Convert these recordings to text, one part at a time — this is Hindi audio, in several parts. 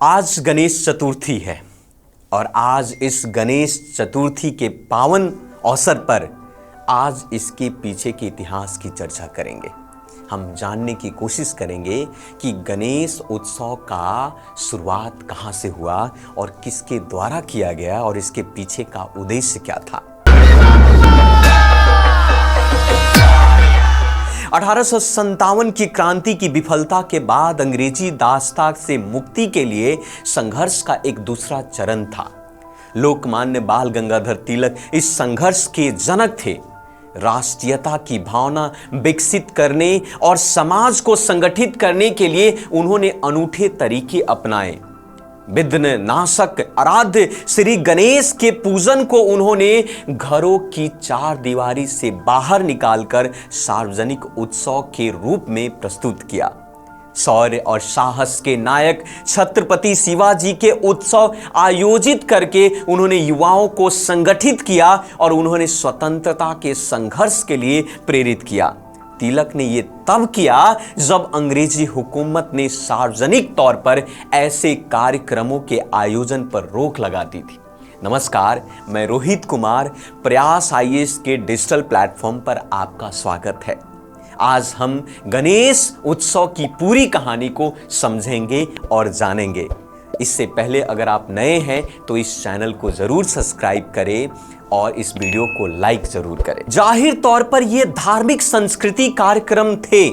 आज गणेश चतुर्थी है और आज इस गणेश चतुर्थी के पावन अवसर पर आज इसके पीछे के इतिहास की चर्चा करेंगे। हम जानने की कोशिश करेंगे कि गणेश उत्सव का शुरुआत कहाँ से हुआ और किसके द्वारा किया गया और इसके पीछे का उद्देश्य क्या था। 1857 की क्रांति की विफलता के बाद अंग्रेजी दासता से मुक्ति के लिए संघर्ष का एक दूसरा चरण था। लोकमान्य बाल गंगाधर तिलक इस संघर्ष के जनक थे। राष्ट्रीयता की भावना विकसित करने और समाज को संगठित करने के लिए उन्होंने अनूठे तरीके अपनाए। विघ्न नाशक आराध्य श्री गणेश के पूजन को उन्होंने घरों की चार दीवारी से बाहर निकालकर सार्वजनिक उत्सव के रूप में प्रस्तुत किया। शौर्य और साहस के नायक छत्रपति शिवाजी के उत्सव आयोजित करके उन्होंने युवाओं को संगठित किया और उन्होंने स्वतंत्रता के संघर्ष के लिए प्रेरित किया। तिलक ने यह तब किया जब अंग्रेजी हुकूमत ने सार्वजनिक तौर पर ऐसे कार्यक्रमों के आयोजन पर रोक लगा दी थी। नमस्कार, मैं रोहित कुमार, प्रयास आईएएस के डिजिटल प्लेटफॉर्म पर आपका स्वागत है। आज हम गणेश उत्सव की पूरी कहानी को समझेंगे और जानेंगे। इससे पहले अगर आप नए हैं तो इस चैनल को जरूर सब्सक्राइब करें और इस वीडियो को लाइक जरूर करें। जाहिर तौर पर यह धार्मिक संस्कृति कार्यक्रम थे,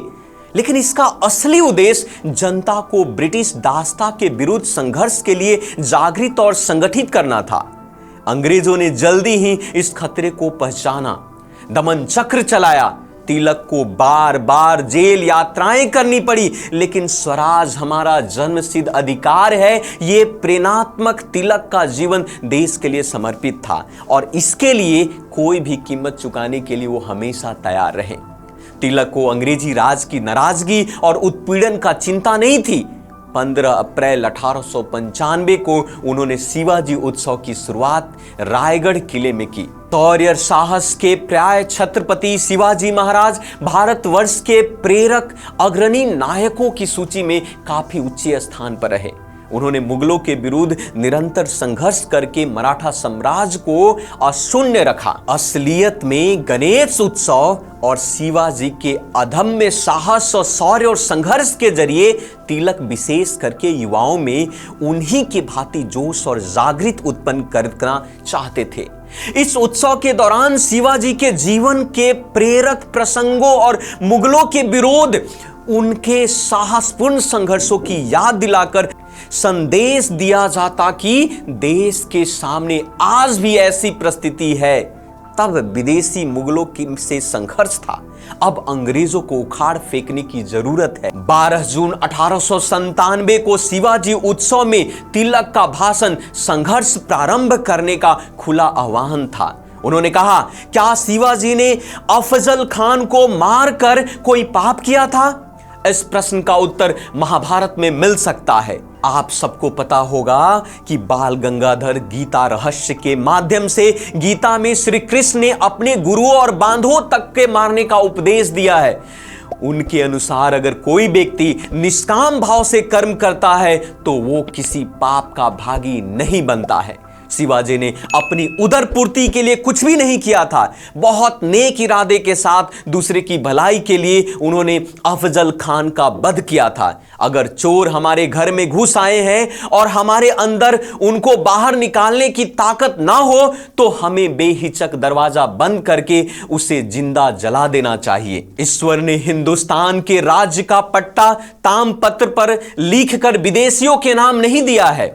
लेकिन इसका असली उद्देश्य जनता को ब्रिटिश दासता के विरुद्ध संघर्ष के लिए जागृत और संगठित करना था। अंग्रेजों ने जल्दी ही इस खतरे को पहचाना, दमन चक्र चलाया। तिलक को बार बार जेल यात्राएं करनी पड़ी, लेकिन स्वराज हमारा जन्मसिद्ध अधिकार है। ये प्रेरणात्मक तिलक का जीवन देश के लिए समर्पित था और इसके लिए कोई भी कीमत चुकाने के लिए वो हमेशा तैयार रहे। तिलक को अंग्रेजी राज की नाराजगी और उत्पीड़न का चिंता नहीं थी। 15 अप्रैल 1895 को उन्होंने शिवाजी उत्सव की शुरुआत रायगढ़ किले में की। शौर्य साहस के पर्याय छत्रपति शिवाजी महाराज भारतवर्ष के प्रेरक अग्रणी नायकों की सूची में काफी ऊंचे स्थान पर रहे। उन्होंने मुगलों के विरुद्ध निरंतर संघर्ष करके मराठा साम्राज्य को अशून्य रखा। असलियत में गणेश उत्सव और शिवाजी के अदम्य साहस और शौर्य और संघर्ष के जरिए तिलक विशेष करके युवाओं में उन्हीं के भांति जोश और जागृत उत्पन्न करना चाहते थे। इस उत्सव के दौरान शिवाजी के जीवन के प्रेरक प्रसंगों और मुगलों के विरोध उनके साहसपूर्ण संघर्षों की याद दिलाकर संदेश दिया जाता कि देश के सामने आज भी ऐसी परिस्थिति है। तब विदेशी मुगलों से संघर्ष था, अब अंग्रेजों को उखाड़ फेंकने की जरूरत है। 12 जून 1897 को शिवाजी उत्सव में तिलक का भाषण संघर्ष प्रारंभ करने का खुला आह्वान था। उन्होंने कहा, क्या शिवाजी ने अफजल खान को मारकर कोई पाप किया था? इस प्रश्न का उत्तर महाभारत में मिल सकता है। आप सबको पता होगा कि बाल गंगाधर गीता रहस्य के माध्यम से गीता में श्री कृष्ण ने अपने गुरुओं और बांधवों तक के मारने का उपदेश दिया है। उनके अनुसार अगर कोई व्यक्ति निष्काम भाव से कर्म करता है तो वो किसी पाप का भागी नहीं बनता है। शिवाजी ने अपनी उदर पूर्ति के लिए कुछ भी नहीं किया था। बहुत नेक इरादे के साथ दूसरे की भलाई के लिए उन्होंने अफजल खान का वध किया था। अगर चोर हमारे घर में घुस आए हैं और हमारे अंदर उनको बाहर निकालने की ताकत ना हो तो हमें बेहिचक दरवाजा बंद करके उसे जिंदा जला देना चाहिए। ईश्वर ने हिंदुस्तान के राज्य का पट्टा तामपत्र पर लिखकर विदेशियों के नाम नहीं दिया है।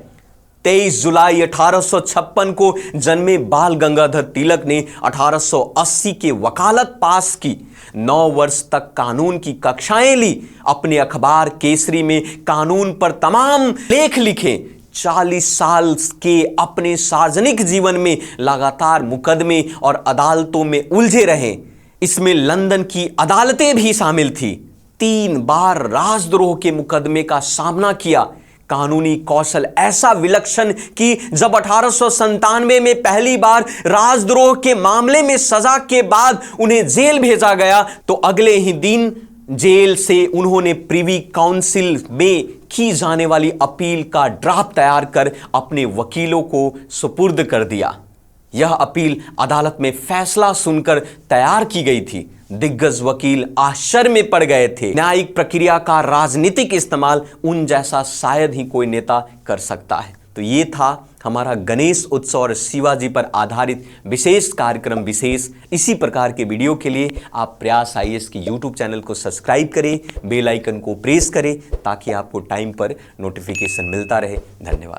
23 जुलाई 1856 को जन्मे बाल गंगाधर तिलक ने 1880 के वकालत पास की। 9 वर्ष तक कानून की कक्षाएं ली। अपने अखबार केसरी में कानून पर तमाम लेख लिखे। 40 साल के अपने सार्वजनिक जीवन में लगातार मुकदमे और अदालतों में उलझे रहे। इसमें लंदन की अदालतें भी शामिल थी। 3 बार राजद्रोह के मुकदमे का सामना किया। कानूनी कौशल ऐसा विलक्षण कि जब 1897 में पहली बार राजद्रोह के मामले में सजा के बाद उन्हें जेल भेजा गया तो अगले ही दिन जेल से उन्होंने प्रिवी काउंसिल में की जाने वाली अपील का ड्राफ्ट तैयार कर अपने वकीलों को सुपुर्द कर दिया। यह अपील अदालत में फैसला सुनकर तैयार की गई थी। दिग्गज वकील आश्चर्य में पड़ गए थे। न्यायिक प्रक्रिया का राजनीतिक इस्तेमाल उन जैसा शायद ही कोई नेता कर सकता है। तो ये था हमारा गणेश उत्सव और शिवाजी पर आधारित विशेष कार्यक्रम विशेष। इसी प्रकार के वीडियो के लिए आप प्रयास IAS की YouTube चैनल को सब्सक्राइब करें, बेल आइकन को प्रेस करें ताकि आपको टाइम पर नोटिफिकेशन मिलता रहे। धन्यवाद।